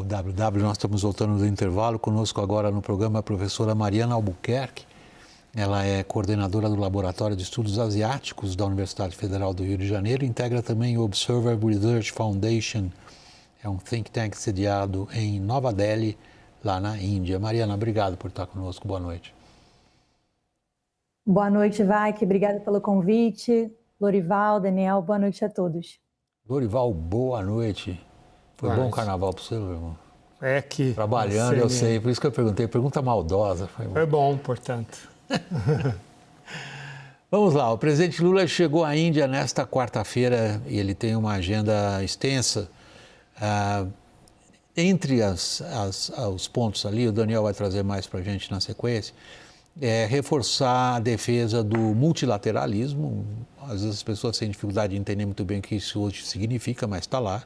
WW, nós estamos voltando do intervalo. Conosco agora no programa a professora Mariana Albuquerque. Ela é coordenadora do Laboratório de Estudos Asiáticos da Universidade Federal do Rio de Janeiro. Integra também o Observer Research Foundation. É um think tank sediado em Nova Delhi, lá na Índia. Mariana, obrigado por estar conosco. Boa noite. Boa noite, Vac. Obrigada pelo convite. Lorival, Daniel, boa noite a todos. Lorival, boa noite. Foi bom o carnaval para você, meu irmão? É que... Trabalhando, eu sei. Por isso que eu perguntei. Pergunta maldosa. Foi bom, portanto. Vamos lá. O presidente Lula chegou à Índia nesta quarta-feira e ele tem uma agenda extensa. Entre os pontos ali, o Daniel vai trazer mais para a gente na sequência, reforçar a defesa do multilateralismo. Às vezes as pessoas têm dificuldade de entender muito bem o que isso hoje significa, mas está lá.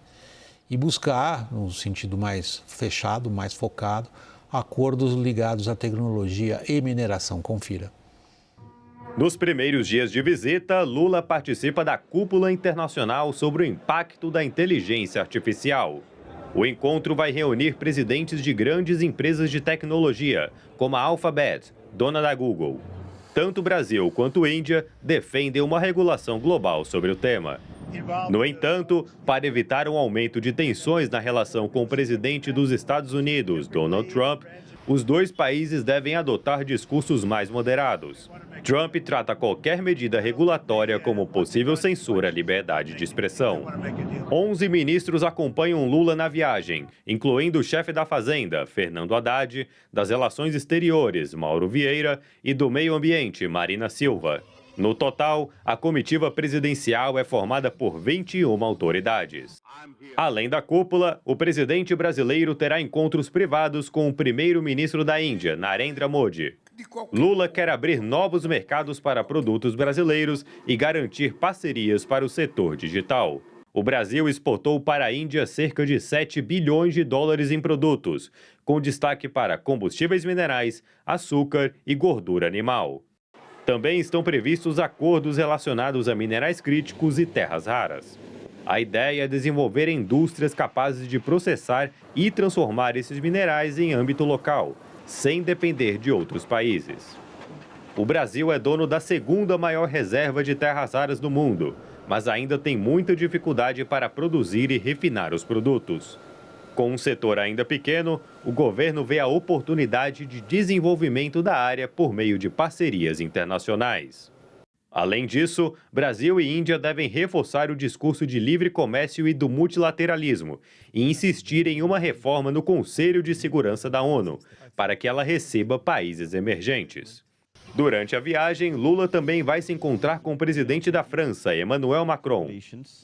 E buscar, no sentido mais fechado, mais focado, acordos ligados à tecnologia e mineração. Confira. Nos primeiros dias de visita, Lula participa da Cúpula Internacional sobre o Impacto da Inteligência Artificial. O encontro vai reunir presidentes de grandes empresas de tecnologia, como a Alphabet, dona da Google. Tanto Brasil quanto Índia defendem uma regulação global sobre o tema. No entanto, para evitar um aumento de tensões na relação com o presidente dos Estados Unidos, Donald Trump, os dois países devem adotar discursos mais moderados. Trump trata qualquer medida regulatória como possível censura à liberdade de expressão. 11 ministros acompanham Lula na viagem, incluindo o chefe da Fazenda, Fernando Haddad, das Relações Exteriores, Mauro Vieira, e do Meio Ambiente, Marina Silva. No total, a comitiva presidencial é formada por 21 autoridades. Além da cúpula, o presidente brasileiro terá encontros privados com o primeiro-ministro da Índia, Narendra Modi. Lula quer abrir novos mercados para produtos brasileiros e garantir parcerias para o setor digital. O Brasil exportou para a Índia cerca de 7 bilhões de dólares em produtos, com destaque para combustíveis minerais, açúcar e gordura animal. Também estão previstos acordos relacionados a minerais críticos e terras raras. A ideia é desenvolver indústrias capazes de processar e transformar esses minerais em âmbito local, sem depender de outros países. O Brasil é dono da segunda maior reserva de terras raras do mundo, mas ainda tem muita dificuldade para produzir e refinar os produtos. Com um setor ainda pequeno, o governo vê a oportunidade de desenvolvimento da área por meio de parcerias internacionais. Além disso, Brasil e Índia devem reforçar o discurso de livre comércio e do multilateralismo e insistir em uma reforma no Conselho de Segurança da ONU, para que ela receba países emergentes. Durante a viagem, Lula também vai se encontrar com o presidente da França, Emmanuel Macron.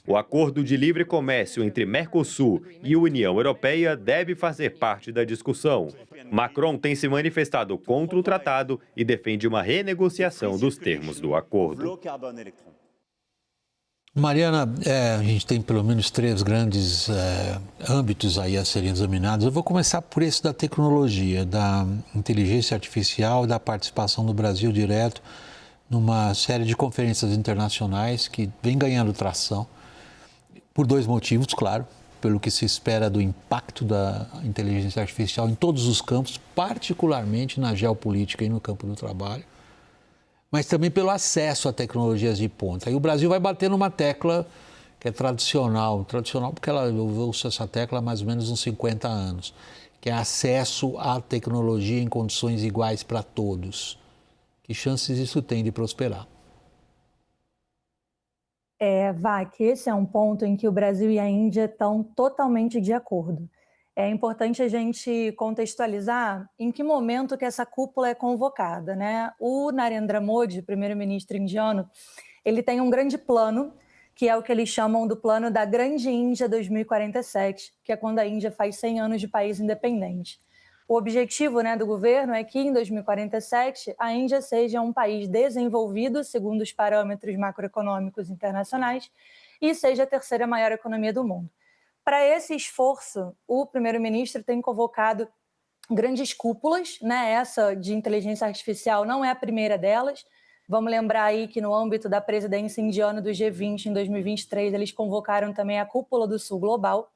O acordo de livre comércio entre Mercosul e União Europeia deve fazer parte da discussão. Macron tem se manifestado contra o tratado e defende uma renegociação dos termos do acordo. Mariana, a gente tem pelo menos 3 grandes âmbitos aí a serem examinados. Eu vou começar por esse da tecnologia, da inteligência artificial e da participação do Brasil direto numa série de conferências internacionais que vem ganhando tração por 2 motivos, claro. Pelo que se espera do impacto da inteligência artificial em todos os campos, particularmente na geopolítica e no campo do trabalho, mas também pelo acesso a tecnologias de ponta. E o Brasil vai bater numa tecla que é tradicional porque eu ouço essa tecla há mais ou menos uns 50 anos, que é acesso à tecnologia em condições iguais para todos. Que chances isso tem de prosperar? Vac, esse é um ponto em que o Brasil e a Índia estão totalmente de acordo. É importante a gente contextualizar em que momento que essa cúpula é convocada, né? O Narendra Modi, primeiro-ministro indiano, ele tem um grande plano, que é o que eles chamam do plano da Grande Índia 2047, que é quando a Índia faz 100 anos de país independente. O objetivo, né, do governo é que em 2047 a Índia seja um país desenvolvido, segundo os parâmetros macroeconômicos internacionais, e seja a terceira maior economia do mundo. Para esse esforço, o primeiro-ministro tem convocado grandes cúpulas, né? Essa de inteligência artificial não é a primeira delas. Vamos lembrar aí que no âmbito da presidência indiana do G20 em 2023, eles convocaram também a Cúpula do Sul Global.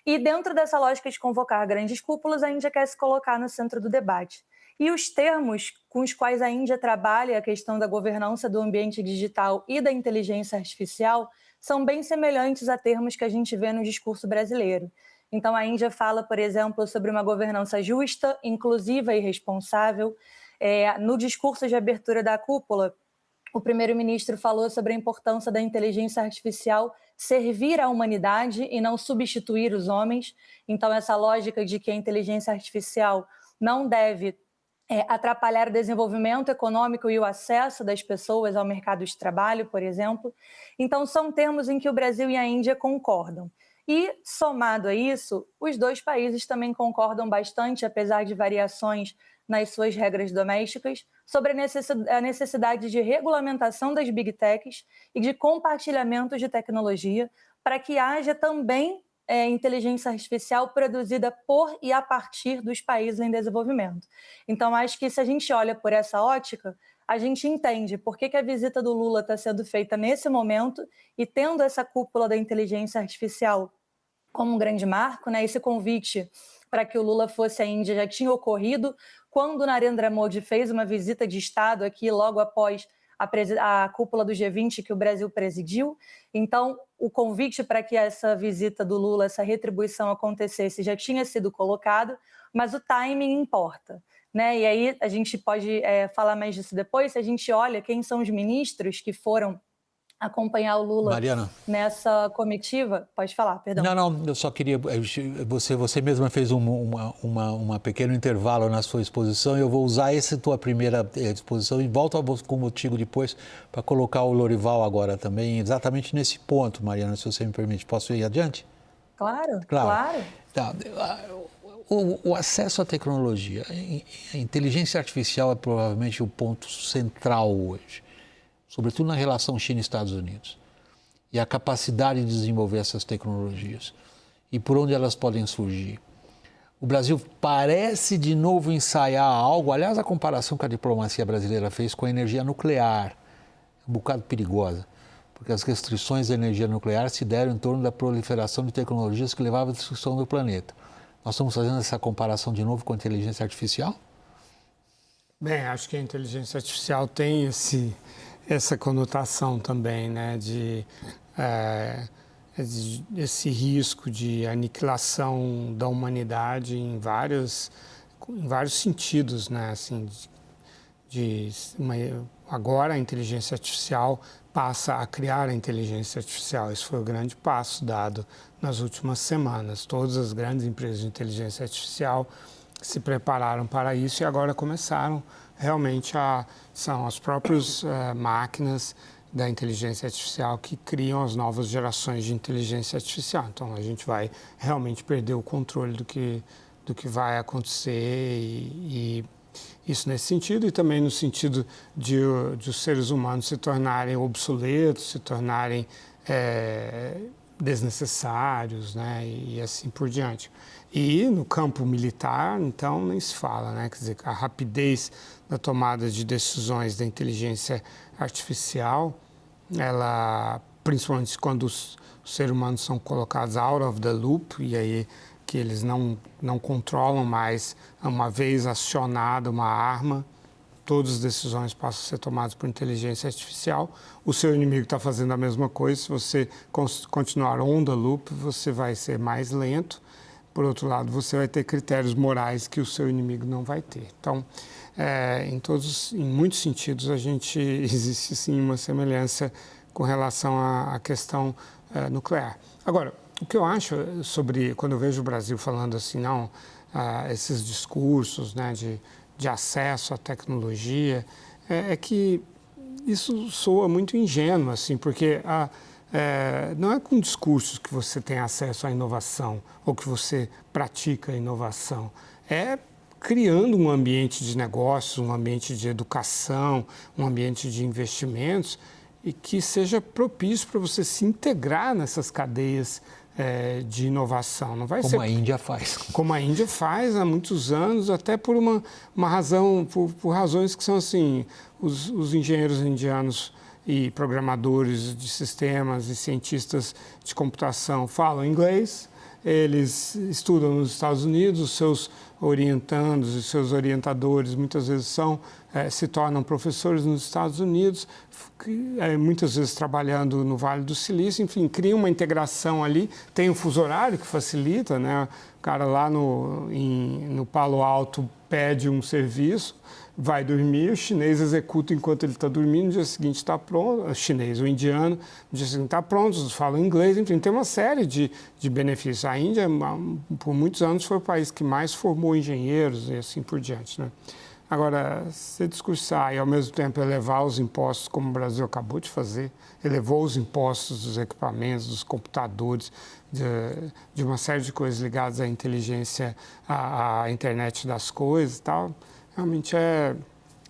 E dentro dessa lógica de convocar grandes cúpulas, a Índia quer se colocar no centro do debate. E os termos com os quais a Índia trabalha a questão da governança do ambiente digital e da inteligência artificial são bem semelhantes a termos que a gente vê no discurso brasileiro. Então, a Índia fala, por exemplo, sobre uma governança justa, inclusiva e responsável. No discurso de abertura da cúpula, o primeiro-ministro falou sobre a importância da inteligência artificial servir à humanidade e não substituir os homens. Então, essa lógica de que a inteligência artificial não deve atrapalhar o desenvolvimento econômico e o acesso das pessoas ao mercado de trabalho, por exemplo. Então, são termos em que o Brasil e a Índia concordam. E, somado a isso, os dois países também concordam bastante, apesar de variações nas suas regras domésticas, sobre a necessidade de regulamentação das big techs e de compartilhamento de tecnologia para que haja também inteligência artificial produzida por e a partir dos países em desenvolvimento. Então, acho que se a gente olha por essa ótica, a gente entende por que a visita do Lula está sendo feita nesse momento e tendo essa cúpula da inteligência artificial como um grande marco, né? Esse convite para que o Lula fosse à Índia já tinha ocorrido quando Narendra Modi fez uma visita de Estado aqui logo após a cúpula do G20 que o Brasil presidiu. Então, o convite para que essa visita do Lula, essa retribuição acontecesse já tinha sido colocado, mas o timing importa, né? E aí a gente pode falar mais disso depois, se a gente olha quem são os ministros que foram acompanhar o Lula Mariana, nessa comitiva. Pode falar, perdão. Não, eu só queria... Você mesma fez um pequeno intervalo na sua exposição e eu vou usar essa tua primeira exposição e volto contigo depois para colocar o Lorival agora também, exatamente nesse ponto, Mariana, se você me permite. Posso ir adiante? Claro. Tá. O acesso à tecnologia, a inteligência artificial é provavelmente o ponto central hoje, sobretudo na relação China e Estados Unidos, e a capacidade de desenvolver essas tecnologias e por onde elas podem surgir. O Brasil parece de novo ensaiar algo, aliás, a comparação que a diplomacia brasileira fez com a energia nuclear, é um bocado perigosa, porque as restrições da energia nuclear se deram em torno da proliferação de tecnologias que levavam à destruição do planeta. Nós estamos fazendo essa comparação de novo com a inteligência artificial? Bem, acho que a inteligência artificial tem essa conotação também, né, de esse risco de aniquilação da humanidade em vários sentidos, né, assim, agora a inteligência artificial passa a criar a inteligência artificial. Esse foi o grande passo dado nas últimas semanas. Todas as grandes empresas de inteligência artificial se prepararam para isso e agora começaram realmente são as próprias máquinas da inteligência artificial que criam as novas gerações de inteligência artificial. Então, a gente vai realmente perder o controle do que vai acontecer e isso nesse sentido e também no sentido de os seres humanos se tornarem obsoletos, se tornarem desnecessários, né, e assim por diante. E no campo militar, então, nem se fala, né? Quer dizer, a rapidez da tomada de decisões da inteligência artificial, ela, principalmente quando os seres humanos são colocados out of the loop, e aí que eles não controlam mais, uma vez acionada uma arma, todas as decisões passam a ser tomadas por inteligência artificial. O seu inimigo está fazendo a mesma coisa, se você continuar on the loop, você vai ser mais lento. Por outro lado, você vai ter critérios morais que o seu inimigo não vai ter. Então, em muitos sentidos, existe sim uma semelhança com relação à questão nuclear. Agora, o que eu acho quando eu vejo o Brasil falando assim, esses discursos, né, de acesso à tecnologia, é que isso soa muito ingênuo, assim, porque não é com discursos que você tem acesso à inovação ou que você pratica a inovação. É criando um ambiente de negócios, um ambiente de educação, um ambiente de investimentos e que seja propício para você se integrar nessas cadeias de inovação. Não vai ser a Índia faz. Como a Índia faz há muitos anos, até por uma razão, por razões que são assim, os engenheiros indianos e programadores de sistemas e cientistas de computação falam inglês eles estudam nos Estados Unidos, os seus orientandos e seus orientadores muitas vezes se tornam professores nos Estados Unidos, muitas vezes trabalhando no Vale do Silício, enfim, cria uma integração ali, tem um fuso horário que facilita, né? O cara lá no Palo Alto pede um serviço, vai dormir, o chinês executa enquanto ele está dormindo, no dia seguinte está pronto, o chinês, o indiano, no dia seguinte está pronto, falam inglês, enfim, tem uma série de benefícios. A Índia, por muitos anos, foi o país que mais formou engenheiros e assim por diante, né? Agora, se discursar e, ao mesmo tempo, elevar os impostos, como o Brasil acabou de fazer, elevou os impostos dos equipamentos, dos computadores, de uma série de coisas ligadas à inteligência, à internet das coisas e tal, realmente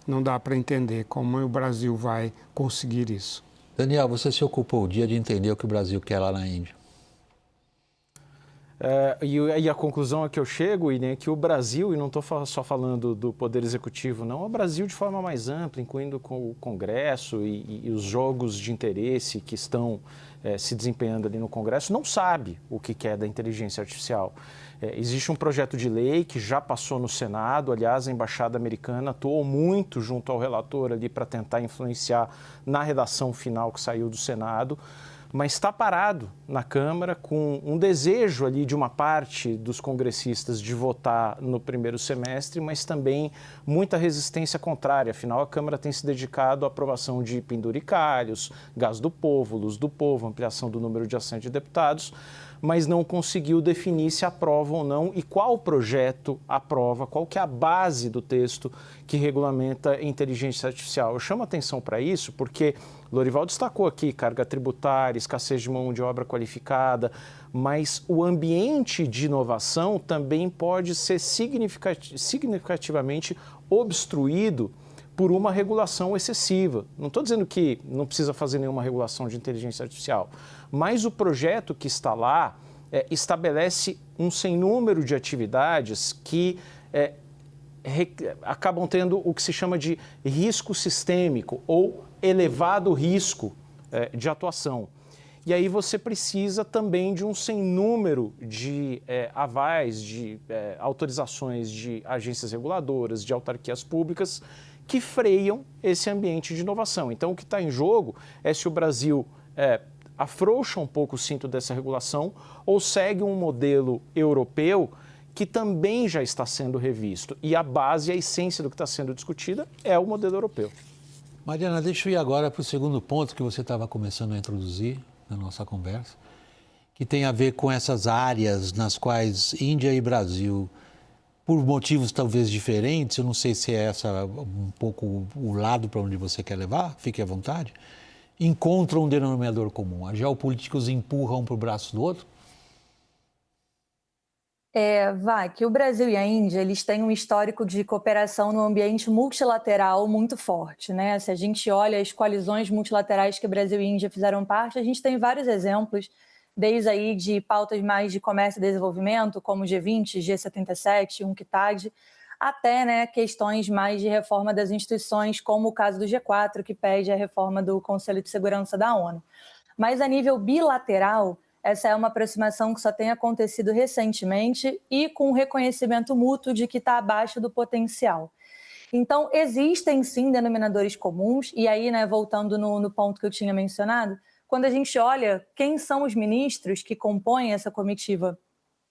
não dá para entender como o Brasil vai conseguir isso. Daniel, você se ocupou o dia de entender o que o Brasil quer lá na Índia. E a conclusão a que eu chego, é que o Brasil, e não estou só falando do Poder Executivo, não, o Brasil de forma mais ampla, incluindo com o Congresso e os jogos de interesse que estão se desempenhando ali no Congresso, não sabe o que é da inteligência artificial. Existe um projeto de lei que já passou no Senado, aliás, a Embaixada Americana atuou muito junto ao relator ali para tentar influenciar na redação final que saiu do Senado, mas está parado na Câmara com um desejo ali de uma parte dos congressistas de votar no primeiro semestre, mas também muita resistência contrária. Afinal, a Câmara tem se dedicado à aprovação de penduricalhos, gás do povo, luz do povo, ampliação do número de assentos de deputados, mas não conseguiu definir se aprova ou não e qual projeto aprova, qual que é a base do texto que regulamenta a inteligência artificial. Eu chamo a atenção para isso porque Lorival destacou aqui carga tributária, escassez de mão de obra qualificada, mas o ambiente de inovação também pode ser significativamente obstruído por uma regulação excessiva. Não estou dizendo que não precisa fazer nenhuma regulação de inteligência artificial, mas o projeto que está lá estabelece um sem número de atividades que acabam tendo o que se chama de risco sistêmico ou elevado risco de atuação. E aí você precisa também de um sem número de avais, de autorizações de agências reguladoras, de autarquias públicas que freiam esse ambiente de inovação. Então, o que está em jogo é se o Brasil afrouxa um pouco o cinto dessa regulação ou segue um modelo europeu que também já está sendo revisto. E a base, a essência do que está sendo discutida é o modelo europeu. Mariana, deixa eu ir agora para o segundo ponto que você estava começando a introduzir na nossa conversa, que tem a ver com essas áreas nas quais Índia e Brasil, por motivos talvez diferentes, eu não sei se é essa um pouco o lado para onde você quer levar, fique à vontade, encontram um denominador comum. A geopolítica os empurra um para o braço do outro? Que o Brasil e a Índia, eles têm um histórico de cooperação no ambiente multilateral muito forte, né? Se a gente olha as coalizões multilaterais que o Brasil e a Índia fizeram parte, a gente tem vários exemplos, desde aí de pautas mais de comércio e desenvolvimento, como o G20, G77, UNCTAD, até, né, questões mais de reforma das instituições, como o caso do G4, que pede a reforma do Conselho de Segurança da ONU. Mas a nível bilateral, essa é uma aproximação que só tem acontecido recentemente e com reconhecimento mútuo de que está abaixo do potencial. Então, existem sim denominadores comuns, e aí, né, voltando no ponto que eu tinha mencionado, quando a gente olha quem são os ministros que compõem essa comitiva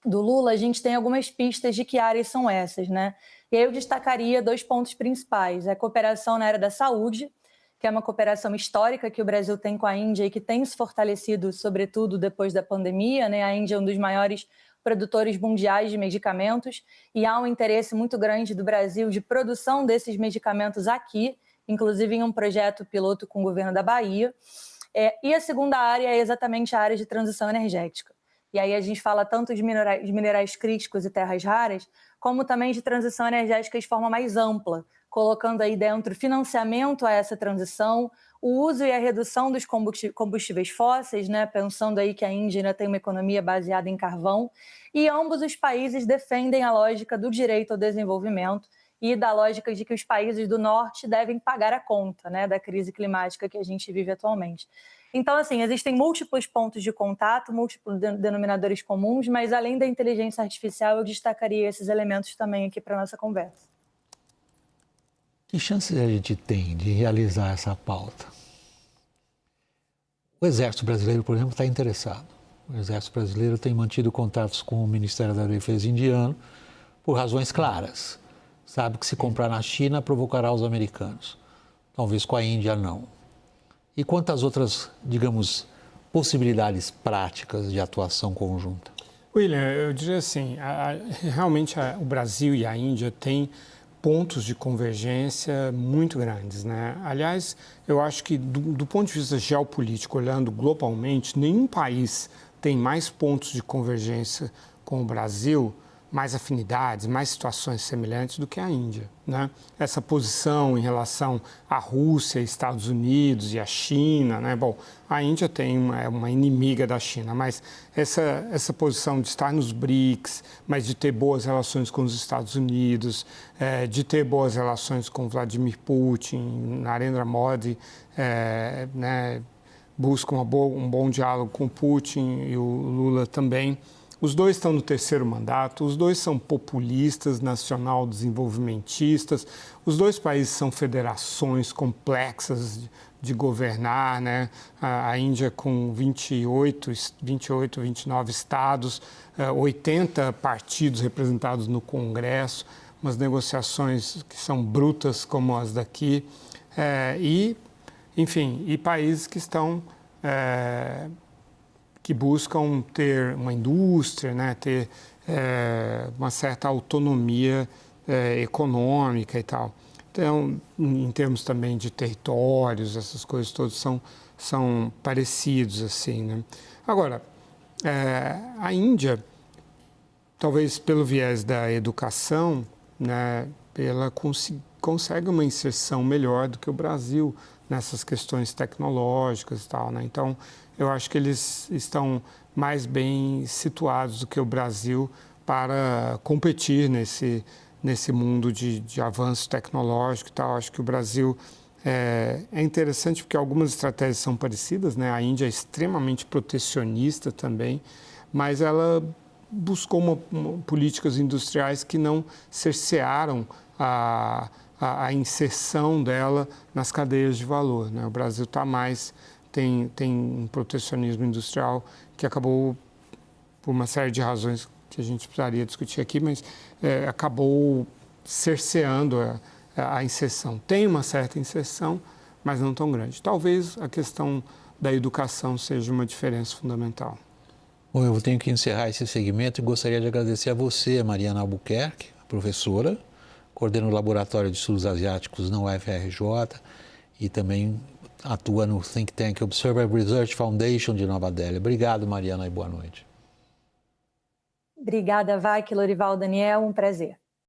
do Lula, a gente tem algumas pistas de que áreas são essas, né? E aí eu destacaria 2 pontos principais: a cooperação na área da saúde, que é uma cooperação histórica que o Brasil tem com a Índia e que tem se fortalecido, sobretudo depois da pandemia, né? A Índia é um dos maiores produtores mundiais de medicamentos e há um interesse muito grande do Brasil de produção desses medicamentos aqui, inclusive em um projeto piloto com o governo da Bahia. E a segunda área é exatamente a área de transição energética. E aí a gente fala tanto de minerais críticos e terras raras, como também de transição energética de forma mais ampla, colocando aí dentro financiamento a essa transição, o uso e a redução dos combustíveis fósseis, né? Pensando aí que a Índia ainda tem uma economia baseada em carvão, e ambos os países defendem a lógica do direito ao desenvolvimento e da lógica de que os países do norte devem pagar a conta, né, da crise climática que a gente vive atualmente. Então, assim, existem múltiplos pontos de contato, múltiplos denominadores comuns, mas além da inteligência artificial, eu destacaria esses elementos também aqui para a nossa conversa. Que chances a gente tem de realizar essa pauta? O Exército Brasileiro, por exemplo, está interessado. O Exército Brasileiro tem mantido contatos com o Ministério da Defesa indiano por razões claras. Sabe que se comprar na China provocará os americanos. Talvez com a Índia não. E quantas outras, digamos, possibilidades práticas de atuação conjunta? William, eu diria assim, realmente o Brasil e a Índia têm pontos de convergência muito grandes, né? Aliás, eu acho que do ponto de vista geopolítico, olhando globalmente, nenhum país tem mais pontos de convergência com o Brasil, mais afinidades, mais situações semelhantes do que a Índia, né? Essa posição em relação à Rússia, Estados Unidos e a China, né? Bom, a Índia tem uma inimiga da China, mas essa posição de estar nos BRICS, mas de ter boas relações com os Estados Unidos, de ter boas relações com Vladimir Putin, Narendra Modi, né? Busca um bom diálogo com o Putin e o Lula também. Os dois estão no terceiro mandato, os dois são populistas, nacional-desenvolvimentistas, os dois países são federações complexas de governar, né? A Índia com 28, 29 estados, 80 partidos representados no Congresso, umas negociações que são brutas como as daqui, enfim, e países que estão... que buscam ter uma indústria, né, ter uma certa autonomia econômica e tal. Então, em termos também de territórios, essas coisas todas são parecidos, assim, né? Agora, a Índia, talvez pelo viés da educação, né, ela consegue uma inserção melhor do que o Brasil nessas questões tecnológicas e tal, né? Então, eu acho que eles estão mais bem situados do que o Brasil para competir nesse mundo de avanço tecnológico e tal. Acho que o Brasil é interessante porque algumas estratégias são parecidas, né? A Índia é extremamente protecionista também, mas ela buscou políticas industriais que não cercearam a inserção dela nas cadeias de valor, né? O Brasil está mais... Tem um protecionismo industrial que acabou, por uma série de razões que a gente precisaria discutir aqui, mas acabou cerceando a inserção. Tem uma certa inserção, mas não tão grande. Talvez a questão da educação seja uma diferença fundamental. Bom, eu tenho que encerrar esse segmento e gostaria de agradecer a você, Mariana Albuquerque, professora, coordena o Laboratório de Estudos Asiáticos na UFRJ e também atua no Think Tank Observer Research Foundation de Nova Delhi. Obrigado, Mariana, e boa noite. Obrigada, Vac, Lorival, Daniel, um prazer.